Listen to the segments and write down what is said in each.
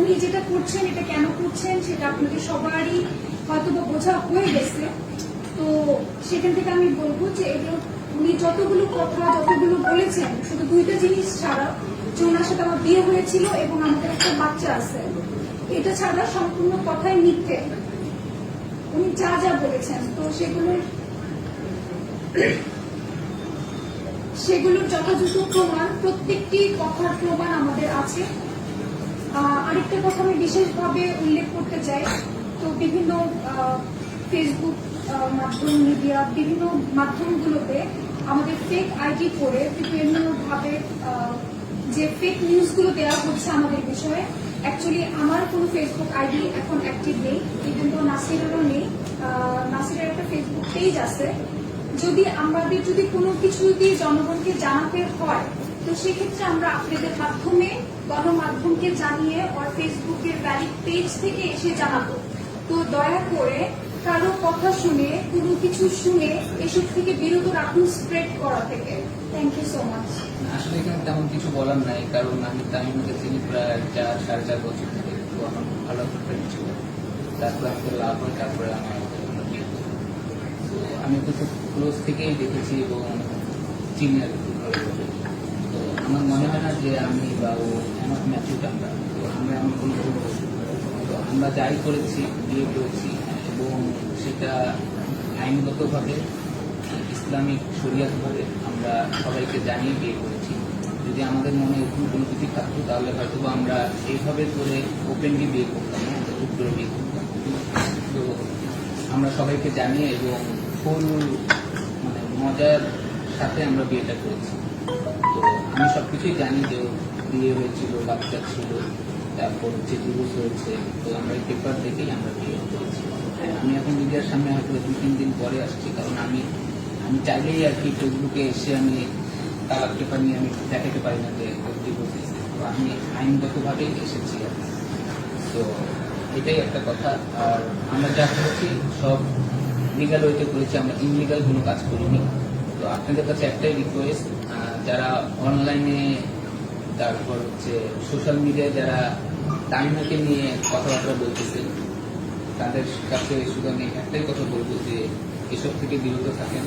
উনি যেটা করছেন এটা কেন করছেন সেটা আপনাদের সবারই হয়তো বা বোঝা হয়ে গেছে। তো সেখান থেকে আমি বলবো যে এগুলো উনি যতগুলো কথা যতগুলো বলেছেন শুধু দুইটা জিনিস ছাড়া, যে ওনার সাথে আমার বিয়ে হয়েছিল এবং আমাদের একটা বাচ্চা আছে, এটা ছাড়া সম্পূর্ণ কথাই মিথ্যে। উনি যা যা বলেছেন তো সেগুলোর যথাযথ প্রমাণ, প্রত্যেকটি কথার প্রমাণ আমাদের আছে। আরেকটা কথা আমি বিশেষভাবে উল্লেখ করতে চাই, তো বিভিন্ন ফেসবুক মাধ্যম, মিডিয়া, বিভিন্ন মাধ্যমগুলোতে আমাদের ফেক আইডি করে বিভিন্নভাবে যে ফেক নিউজগুলো দেওয়া হচ্ছে আমাদের বিষয়ে। অ্যাকচুয়ালি আমার কোনো ফেসবুক আইডি এখন অ্যাক্টিভ নেই, কিন্তু নাসিরেরও নেই। নাসিরের একটা ফেসবুক পেজ আছে। আমাদের যদি কোনো কিছু যদি জনগণকে জানাতে হয় তো সেক্ষেত্রে আমরা আপনাদের মাধ্যমে গণমাধ্যমকে জানিয়ে ওর ফেসবুকের ভ্যালিড পেজ থেকে এসে জানাবো। তো দয়া করে কারো কথা শুনে, কোনো কিছু শুনে এসব থেকে বিরত রাখুন, স্প্রেড করা থেকে। Thank you so much. আসলে এখানে তেমন কিছু বলার নাই, কারণ আমি তামিমকে চিনি প্রায় 4-4.5 বছর থেকে। তো আমার খুব ভালো একটা ফ্রেন্ড ছিল, তারপরে আমাকে লাভ হয়, তারপরে আমি ওকে খুব ক্লোজ থেকেই দেখেছি এবং চিনি আর কি। তো আমার মনে হয় না যে আমি বা ও আমার ম্যাচিউড আমরা, তো আমরা এমন কোনো ভুল করি। তো আমরা যাই করেছি, বিয়ে করেছি এবং সেটা আইনগতভাবে ইসলামিক শরিয়াতভাবে আমরা সবাইকে জানিয়ে বিয়ে করেছি। যদি আমাদের মনে এরকম কোনো কিছু থাকতো তাহলে হয়তো আমরা এইভাবে করে ওপেনলি বিয়ে করতাম না, চুপ করে বিয়ে করতাম। তো আমরা সবাইকে জানিয়ে এবং ফুল মানে মজার সাথে আমরা বিয়েটা করেছি। তো আমি সবকিছুই জানি যে বিয়ে হয়েছিল, বাচ্চা ছিল, তারপর হচ্ছে ডিভোর্স হয়েছে। তো আমরা এই পেপার দেখেই আমরা বিয়ে করেছি। আমি এখন মিডিয়ার সামনে হয়তো 2-3 দিন পরে আসছি, কারণ আমি চাইলেই আর কি ফেসবুকে এসে আমি তালাক পেপার নিয়ে আমি দেখাতে পারি না যে ডিভোর্স হয়েছে। তো আমি আইনগতভাবেই এসেছি আর কি। তো এটাই একটা কথা। আর আমরা যা করেছি সব লিগাল ওয়েতে করেছি, আমরা ইনলিগাল কোনো কাজ করিনি। তো আপনাদের কাছে একটাই রিকোয়েস্ট, যারা অনলাইনে তারপর হচ্ছে সোশ্যাল মিডিয়ায় যারা তামিমাকে নিয়ে কথাবার্তা বলতেছেন তাদের কাছে শুধু আমি একটাই কথা বলবো যে এসব থেকে বিরত থাকেন।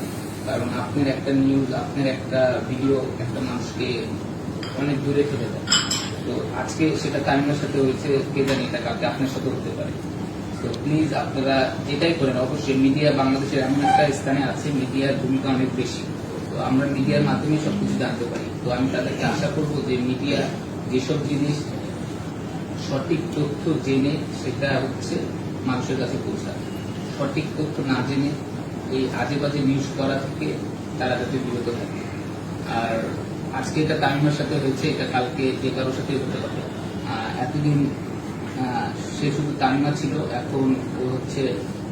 কারণ আপনার একটা নিউজ, আপনার একটা ভিডিও একটা মানুষকে অনেক দূরে ফেলে দেয়। তো আজকে সেটা তামিমার সাথে হয়েছে, কে জানি এটা কালকে আপনার সাথে হতে পারে। তো প্লিজ আপনারা এটাই করেন। অবশ্যই মিডিয়া বাংলাদেশের এমন একটা স্থানে আছে, মিডিয়ার ভূমিকা অনেক বেশি। তো আমরা মিডিয়ার মাধ্যমে সবকিছু জানতে পারি। তো আমি তাদেরকে আশা করবো যে মিডিয়া যেসব জিনিস সঠিক তথ্য জেনে সেটা হচ্ছে মানুষের কাছে পৌঁছায়, সঠিক তথ্য না জেনে এই আজে বাজে নিউজ করা থেকে তারা যাতে বিরত থাকে। আর আজকে এটা তামিমার সাথে হয়েছে, এটা কালকে যে কারোর সাথে হতে পারে। এতদিন সে শুধু তামিমা ছিল, এখন ও হচ্ছে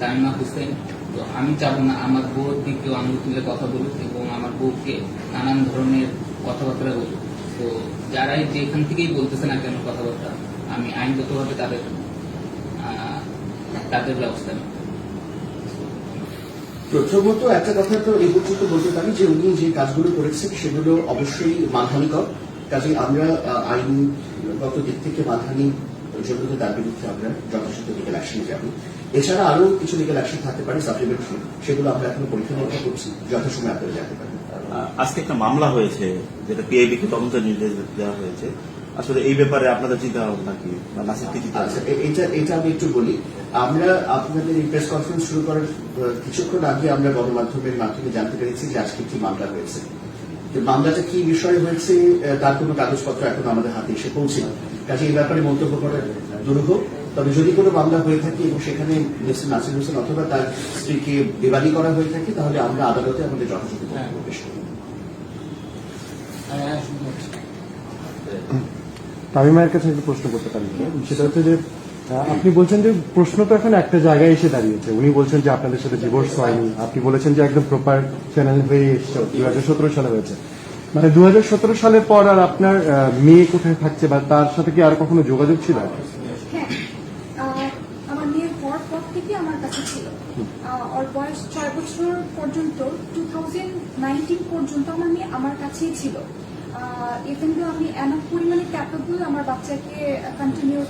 তামিমা হোসেন। তো আমি চাবো না আমার বউর দিক কেউ আঙুল তুলে কথা বলুক এবং আমার বউকে নানান ধরনের কথাবার্তা বলুক। তো যারাই যেখান থেকেই বলতেছে না কেন কথাবার্তা, আমি আইনগতভাবে তাদের ব্যবস্থা নেব। প্রথমত একটা কথা তো এই পর্যন্ত বলতে পারি যে উনি যে কাজগুলো করেছেন সেগুলো অবশ্যই মানহানিকর। কাজে আমরা আইনগত দিক থেকে মানহানি জন্য তার বিরুদ্ধে আমরা যথাযথ লিগাল অ্যাকশনে যাব। এছাড়া আরো কিছু লিগাল অ্যাকশন থাকতে পারে সাপ্লিমেন্টারি, সেগুলো আমরা এখনো পরীক্ষা নিরীক্ষা করছি, যথাসময়ে আপনারা জানতে পারবেন। আজকে একটা মামলা হয়েছে যেটা পিআইবি কে তদন্তের নির্দেশ দেওয়া হয়েছে। আসলে এই ব্যাপারে আপনাদের চিন্তা ভাবনা কি, বা নাসির কি চিন্তা? এটা আমি একটু বলি। আমরা আপনাদের এই প্রেস কনফারেন্স শুরু করার কিছুক্ষণ আগে আমরা গণমাধ্যমের মাধ্যমে জানতে পেরেছি যে আজকে একটি মামলা হয়েছে। মামলাটা কি বিষয় হয়েছে তার কোনো কাগজপত্র এখন আমাদের হাতে এসে পৌঁছেনি। কাজে এই ব্যাপারে মন্তব্য করা দুরূহ। তবে যদি কোনো মামলা হয়ে থাকে এবং সেখানে মিস্টার নাসির হোসেন অথবা তার স্ত্রীকে বিবাদী করা হয়ে থাকে তাহলে আমরা আদালতে আমাদের যথাযথ বক্তব্য পেশ করব। তামিমার কাছে একটা প্রশ্ন করতে পারি, সেটা হচ্ছে যে আপনি বলছেন যে প্রশ্ন তো এখন একটা জায়গায় এসে দাঁড়িয়েছে। উনি বলছেন যে আপনাদের সাথে ডিভোর্স হয়নি, আপনি বলেছেন যে একদম প্রপার চ্যানেল হয়ে এসছে 2017 সালে হয়েছে। মানে 2017 সালের পর আর আপনার মেয়ে কোথায় থাকছে বা তার সাথে কি আর কখনো যোগাযোগ ছিল? হ্যাঁ, আমার মেয়ের হওয়ার পর থেকে আমার কাছে ছিল। ওর বয়স 6 বছর পর্যন্ত, 2019 পর্যন্ত আমার মেয়ে আমার কাছেই ছিল। ইভেন তো আমি এনাফ পরিমাণে ক্যাপেবল আমার বাচ্চাকে কন্টিনিউ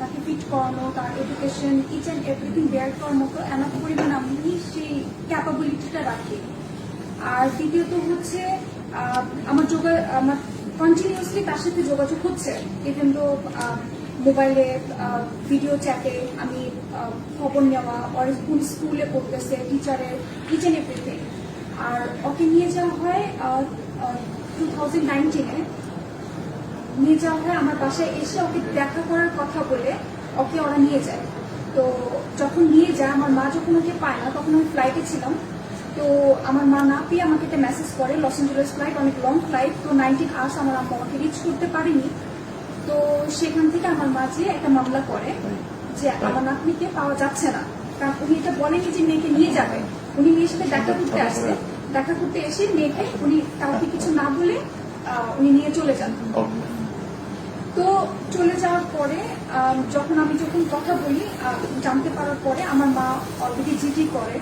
তাকে ফিট করানো, তার education each and everything bear করার মতো এনাফ পরিমাণ আমি সেই ক্যাপাবিলিটিটা রাখি। আর দ্বিতীয়ত হচ্ছে আমার কন্টিনিউসলি তার সাথে যোগাযোগ হচ্ছে, ইভেন তো মোবাইলে ভিডিও চ্যাটে আমি খবর নেওয়া, ওর কোন স্কুলে পড়তেছে, টিচারের ইচ অ্যান্ড এভরিথিং। আর ওকে নিয়ে যাওয়া হয় 2019-এ নিয়ে যাওয়া হয় আমার বাসায় এসে ওকে দেখা করার কথা বলে ওকে ওরা নিয়ে যায়। তো যখন নিয়ে যায়, আমার মা যখন ওকে পায় না, তখন আমি ফ্লাইটে ছিলাম। তো আমার মা না পেয়ে আমাকে একটা মেসেজ করে, লস এঞ্জেলস ফ্লাইট, অনেক লং ফ্লাইট, তো 19 আওয়ার্স আমার আম্মা আমাকে রিচ করতে পারেনি। তো সেখান থেকে আমার মা যে একটা মামলা করে যে আমার নাতনিকে পাওয়া যাচ্ছে না, কারণ উনি এটা বলেনি যে মেয়েকে নিয়ে যাবে, উনি মেয়ের সাথে দেখা করতে আসছে, দেখা করতে এসে মেয়েকে উনি কাউকে কিছু না বলে উনি নিয়ে চলে যান। তো চলে যাওয়ার পরে যখন কথা বলি, জানতে পারার পরে আমার মা অলরেডি জিডি করে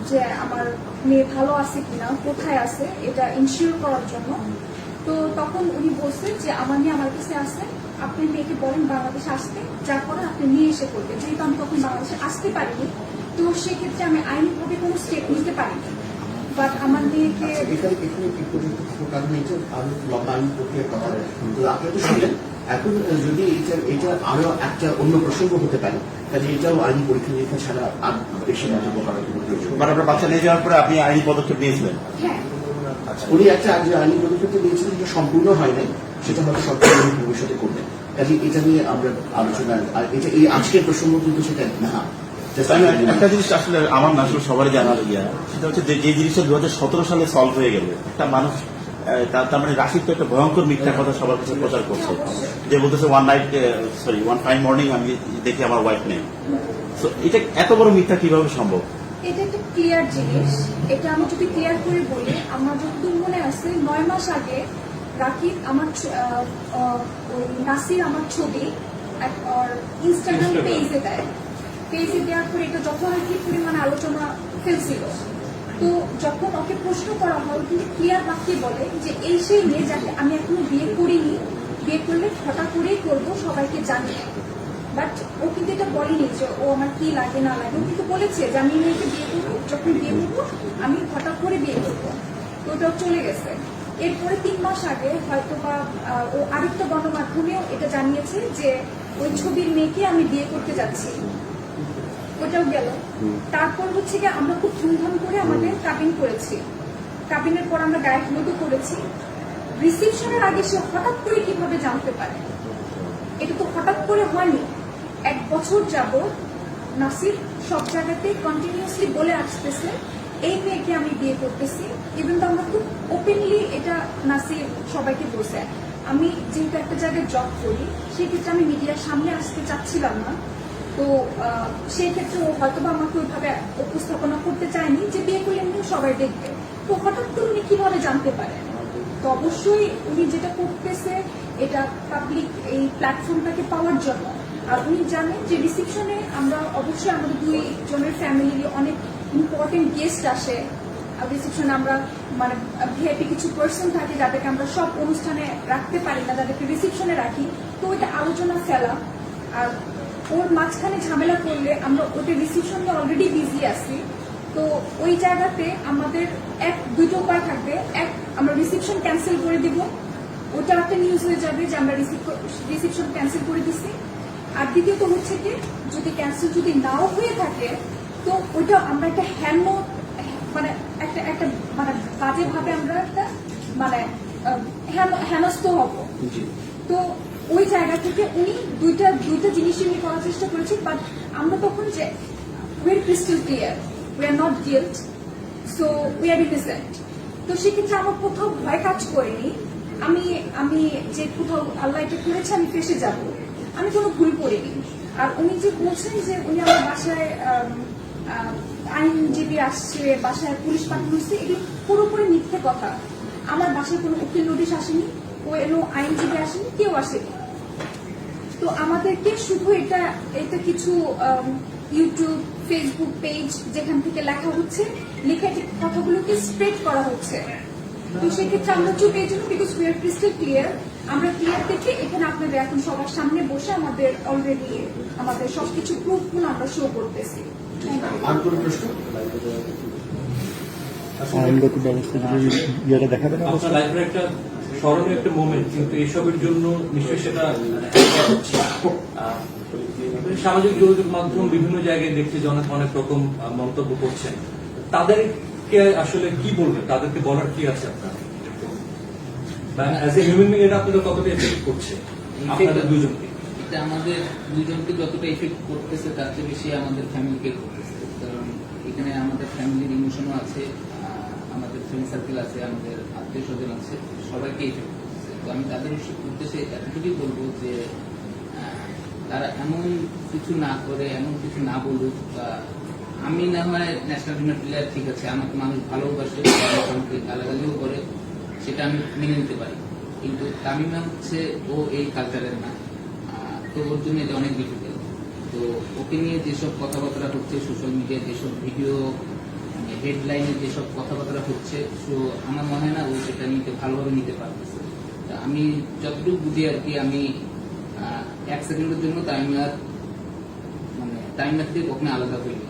যে আমার মেয়ে ভালো আছে কিনা, কোথায় আছে, এটা ইনশিওর করার জন্য। তো তখন উনি বলছেন যে আমার মেয়ে আমার কাছে আসে, আপনি মেয়েকে বলেন বাংলাদেশে আসতে, যা করেন আপনি নিয়ে এসে করবেন। যেহেতু আমি তখন বাংলাদেশে আসতে পারিনি, তো সেক্ষেত্রে আমি আইনিভাবে কোনো স্টেপ নিতে পারিনি। বাট আমার মেয়েকে এখানে কি পর্যন্ত কারণ এটা আরো লম্বা আইন প্রক্রিয়ার কথা, তো আপনারা তো শুনলেন। এখন যদি এটা আরো একটা অন্য প্রসঙ্গ হতে পারে, তাহলে এটাও আইনি পরীক্ষা নিরীক্ষা ছাড়া আর বেশি মন্তব্য করার কোনো প্রয়োজন নেই। মানে আপনার বাচ্চা নিয়ে যাওয়ার পরে আপনি আইনি পদক্ষেপ নিয়েছিলেন? হ্যাঁ, উনি একটা আইনি পদক্ষেপ নিয়েছিলেন, যেটা সম্পূর্ণ হয় নাই, সেটা হয়তো সরকার ভবিষ্যতে করবেন। কাজে এটা নিয়ে আমরা আলোচনা, আর এটা এই আজকের প্রসঙ্গ কিন্তু সেটা না। একটা জিনিস আসলে আমার না আসলে সবারই জানার সেটা হচ্ছে যে জিনিসটা 2017 সালে সলভ হয়ে গেল, একটা মানুষ তার মানে রাশিদ তো একটা ভয়ঙ্কর মিথ্যা কথা সবার কাছে প্রচার করছে, যে বলতেছে ওয়ান ফাইন মর্নিং আমি দেখি আমার ওয়াইফ নেই। তো এটা এত বড় মিথ্যা কিভাবে সম্ভব? এটা একটা ক্লিয়ার জিনিস। এটা আমি যদি ক্লিয়ার করে বলি, আমার যতদূর মনে আছে 9 মাস আগে রাকিব আমার নাসির আমার ছবি ইনস্টাগ্রাম পেজে দেয়। পেজে দেওয়ার পরে এটা যথারীতি পরিমাণে আলোচনা ফেলছিল। তো যখন ওকে প্রশ্ন করা হয়, কিন্তু ক্লিয়ার বাক্যে বলে যে এই সেই মেয়ে যাকে আমি এখনো বিয়ে করিনি, বিয়ে করলে হঠাৎ করেই করবো, সবাইকে জানিয়ে। বাট ও কিন্তু এটা বলেনি যে ও আমার কি লাগে না লাগে, ও কিন্তু বলেছে যে আমি মেয়েকে বিয়ে করবো, যখন বিয়ে করবো আমি হঠাৎ করে বিয়ে করবো। তো ওটাও চলে গেছে। এরপরে 3 মাস আগে হয়তো বা ও আরেকটা গণমাধ্যমেও এটা জানিয়েছে যে ওই ছবির মেয়েকে আমি বিয়ে করতে যাচ্ছি, ওটাও গেল। তারপর হচ্ছে গিয়ে আমরা খুব ধুমধাম করে আমাদের কাবিন করেছি। কাবিনের পর আমরা গায়ে হলুদও করেছি। রিসেপশনের আগে সে হঠাৎ করে কিভাবে জানতে পারে? এটা তো হঠাৎ করে হয়নি। 1 বছর যাবত নাসির সব জায়গাতে কন্টিনিউসলি বলে আসতেছে এই মেয়েকে আমি বিয়ে করতেছি। ইভেন তো আমরা খুব ওপেনলি এটা নাসির সবাইকে বলছে। আমি যেহেতু একটা জায়গায় জব করি, সেক্ষেত্রে আমি মিডিয়ার সামনে আসতে চাচ্ছিলাম না। তো সেই ক্ষেত্রে ও হয়তো বা আমাকে ওইভাবে উপস্থাপনা করতে চায়নি যে বিয়ে করলে এমনি সবাই দেখবে। তো হঠাৎ করে উনি কিভাবে জানতে পারেন? তো অবশ্যই উনি যেটা করতেছে এটা পাবলিক এই প্ল্যাটফর্মটাকে পাওয়ার জন্য। আর উনি জানেন যে রিসেপশনে আমরা অবশ্যই আমাদের 2 জনের ফ্যামিলির অনেক ইম্পর্টেন্ট গেস্ট আসে। রিসেপশনে আমরা মানে ভিআইপি কিছু পার্সন থাকে যাদেরকে আমরা সব অনুষ্ঠানে রাখতে পারি না, যাদেরকে রিসেপশনে রাখি। তো ওইটা আলোচনা ফেলা, আর ওর মাঝখানে ঝামেলা করলে আমরা ওদের রিসেপশন নিয়ে অলরেডি বিজি আছি। তো ওই জায়গাতে আমাদের 2টো উপায় থাকবে। এক, আমরা রিসেপশন ক্যান্সেল করে দিব, ওটা একটা নিউজ হয়ে যাবে যে আমরা রিসেপশন ক্যান্সেল করে দিচ্ছি। আর দ্বিতীয়ত হচ্ছে কি, যদি ক্যান্সেল যদি নাও হয়ে থাকে, তো ওইটা আমরা একটা মানে একটা মানে বাজে ভাবে আমরা একটা মানে হেনস্থ হব। তো ওই জায়গা থেকে উনি দুইটা জিনিস উনি করার চেষ্টা করেছেন। বাট আমরা তখন যে we are crystal clear, we are not guilt, so we are innocent. তো সেক্ষেত্রে আমার কোথাও ভয় কাজ করেনি। আমি যে কোথাও আল্লাহ এটা করেছে আমি ফেসে যাব, আমি কোনো ভুল করিনি। আর উনি যে বলছেন যে উনি আমার বাসায় আইনজীবী আসছে, বাসায় পুলিশ পাঠানো হচ্ছে, এটি পুরোপুরি মিথ্যে কথা। আমার বাসায় কোনো উকিল নোটিশ আসেনি, কোনো আইনজীবী আসেনি, কেউ আসেনি। তো আমাদেরকে শুধু এটা কিছু ইউটিউব, ফেসবুক পেজ যেখান থেকে লেখা হচ্ছে, লেখা কথাগুলোকে স্প্রেড করা হচ্ছে। তো সেক্ষেত্রে আমরা চুপ এই জন্য because we are crystal clear. আমরা ক্লিয়ার দেখে এখানে আপনাদের এখন সবার সামনে বসে আমাদের অলরেডি আমাদের সবকিছু প্রুফগুলো আমরা শো করতেছি। আর কোনো প্রশ্ন? আইনগত ব্যবস্থা যদি ইয়েটা দেখা দেবে আপনার লাইফের একটা স্মরণীয় একটা মোমেন্ট, কিন্তু এসবের জন্য নিশ্চয়ই সেটা সামাজিক যোগাযোগ মাধ্যম বিভিন্ন জায়গায় দেখছি যে অনেক অনেক রকম মন্তব্য করছেন, তাদেরকে আসলে কি বলবেন, তাদেরকে বলার কি আছে আপনার? অ্যাজ এ হিউম্যান বিং এটা আপনাদের কতটা এফেক্ট করছে আপনাদের দুজনকে? এটা আমাদের দুজনকে যতটা এফেক্ট করতেছে তার চেয়ে বেশি আমাদের ফ্যামিলিকে করতেছে, কারণ এখানে আমাদের ফ্যামিলির ইমোশনও আছে, আমাদের ফ্রেন্ড সার্কেল আছে, আমাদের আত্মীয় স্বজন আছে, সবাইকে এফেক্ট করতেছে। তো আমি তাদের উদ্দেশ্যে এতটুকুই বলবো যে তারা এমন কিছু না করে, এমন কিছু না বলুক। বা আমি না হয় ন্যাশনাল টিমের প্লেয়ার, ঠিক আছে, আমাকে মানুষ ভালোবাসে, আমাকে গালাগালিও করে, সেটা আমি মেনে নিতে পারি, কিন্তু তামিমা হচ্ছে ও এই কালচারের না, তো ওর জন্য এটা অনেক ডিফিকাল্ট। তো ওকে নিয়ে যেসব কথাবার্তা হচ্ছে সোশ্যাল মিডিয়ায়, যেসব ভিডিও হেডলাইনে যেসব কথাবার্তা হচ্ছে, তো আমার মনে হয় না ও সেটা নিতে ভালোভাবে নিতে পারতেছে। তা আমি যতটুকু বুঝি আর কি, আমি 1 সেকেন্ডের জন্য টাইমার থেকে কখনো আলাদা হইনি,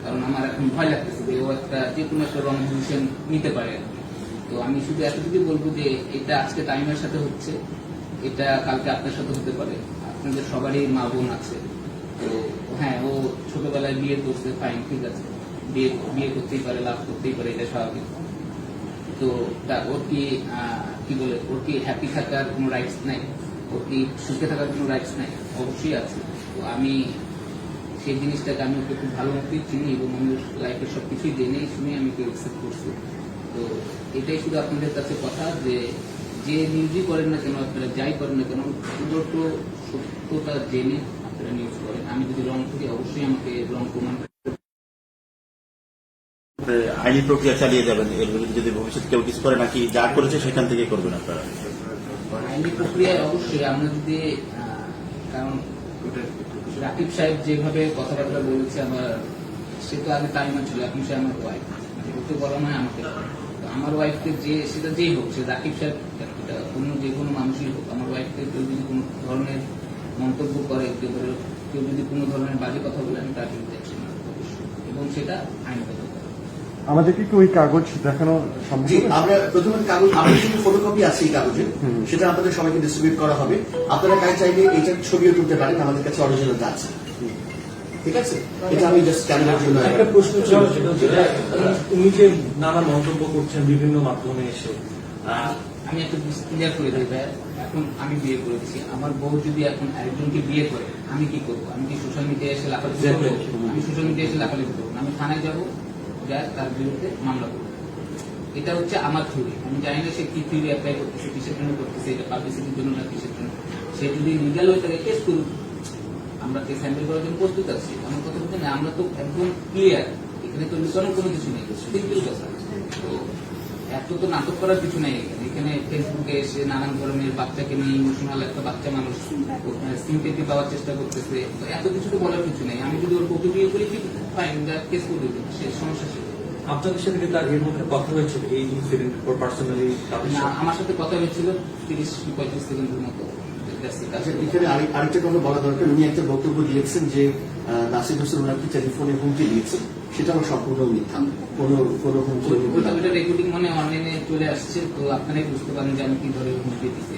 কারণ আমার এখন ভয় লাগতেছে যে ও একটা যে কোনো একটা রং ডিসিশন নিতে পারে। তো আমি শুধু এতটুকুই বলবো যে এটা আজকে টাইমের সাথে হচ্ছে, এটা কালকে আপনার সাথে হতে পারে, আপনাদের সবারই মা বোন আছে। তো হ্যাঁ, ও ছোটবেলায় বিয়ে করছে, ফাইন, ঠিক আছে, বিয়ে করতেই পারে, লাভ করতেই পারে, এটা স্বাভাবিক। তো ওর কি বলে, ওর কি হ্যাপি থাকার কোনো রাইটস নাই? ওর কি সুখে থাকার কোনো রাইটস নাই? অবশ্যই আছে। তো আমি সেই জিনিসটাকে আমি ওকে খুব ভালো মতোই চিনি এবং আমার লাইফের সবকিছুই জেনেই শুনে আমি ওকে অ্যাকসেপ্ট করছি। তো এটাই শুধু আপনাদের কাছে কথা, যে নিউজই করেন না কেন, আপনারা যাই করেন না কেন, পুরোটো সত্যতা জেনে আপনারা নিউজ করেন। আমি যদি রং করি অবশ্যই আমাকে রং প্রমাণ আইনি প্রক্রিয়া চালিয়ে যাবেন এর বিরুদ্ধে যদি ভবিষ্যতে কেউ কিছু করে, নাকি যা করেছে সেখান থেকে করবেন আপনারা? আইনি প্রক্রিয়ায় অবশ্যই আমরা যদি, কারণ রাকিব সাহেব যেভাবে কথাবার্তা বলেছে, সে তো আগে তামিমা ছিল, এখন সে আমার ওয়াইফ, ওকে বলা নয় আমাকে। আমার ওয়াইফকে সেটা যেই হোক, সে রাকিব সাহেব অন্য যে কোনো মানুষই হোক, আমার ওয়াইফকে কেউ যদি কোনো ধরনের মন্তব্য করে, কেউ যদি কোনো ধরনের বাজে কথা বলে, আমি তার বিরুদ্ধে অ্যাকশন নেব অবশ্যই, এবং সেটা আইনগত। আমাদেরকে কি ওই কাগজ দেখানো সম্ভব? জি, আমরা প্রথমে কাগজ, আমাদের কিন্তু ফটোকপি আছে এই কাগজের, সেটা আপনাদের সবাইকে ডিস্ট্রিবিউট করা হবে। আপনারা কাজ চাইলে এটার ছবিও তুলতে পারেন, আমাদের কাছে অরিজিনালটা আছে। ঠিক আছে, এটা আমি জাস্ট ক্যামেরার জন্য। একটা প্রশ্ন ছিল, সেটা হচ্ছে উনি যে নানা মন্তব্য করছেন বিভিন্ন মাধ্যমে এসে, আমি একটা ক্লিয়ার করে দিই ভাই, এখন আমি বিয়ে করে দিচ্ছি, আমার বউ যদি এখন আরেকজনকে বিয়ে করে, আমি কি করবো? আমি কি সোশ্যাল মিডিয়ায় এসে লাফালাফি করবো? আমি সোশ্যাল মিডিয়ায় এসে লাফালাফি করবো না, আমি থানায় যাবো, যা তার বিরুদ্ধে মামলা করবো। এটা হচ্ছে আমার থিওরি। আমি জানি না সে কি থিওরি অ্যাপ্লাই করতেছে, কিসের জন্য করতেছে, এটা পাবলিসিটির জন্য না কিসের জন্য। সে যদি লিগাল হয়ে থাকে কেস করুক, আমরা কেস হ্যান্ডেল করার জন্য প্রস্তুত আছি। আমার কথা বলতে না, আমরা তো একদম ক্লিয়ার, এখানে তো লুকানোর কোনো কিছু নেই, সিম্পল কথা। তো এত তো নাটক করার কিছু নেই এখানে। ফেসবুকে এসে নানান ধরনের বাচ্চাকে নিয়ে ইমোশনাল একটা বাচ্চা মানুষ সিম্পেথি পাওয়ার চেষ্টা করতেছে, তো এত কিছু তো বলার কিছু নেই। আমি যদি ওর বউকে বিয়ে করি, ঠিক ফাইন, কেস করে দেবো, সে সমস্যা ছিল। আপনাদের সাথে কি তার এর মধ্যে কথা হয়েছিল এই ইনসিডেন্ট পার্সোনালি? আমার সাথে কথা হয়েছিল 30-35 সেকেন্ডের মতো। আচ্ছা, এখানে আরেকটা কথা বলা দরকার। উনি একটা বক্তব্য দিয়েছেন যে নাসির হোসেন ওনাকে টেলিফোনে হুমকি দিয়েছেন, সেটা আমার সম্পূর্ণ মিথ্যা। কোনো হুমকি ওটা রেকর্ডিং মানে অনলাইনে চলে আসছে, তো আপনারাই বুঝতে পারেন যে আমি কি ধরে হুমকি দিতে।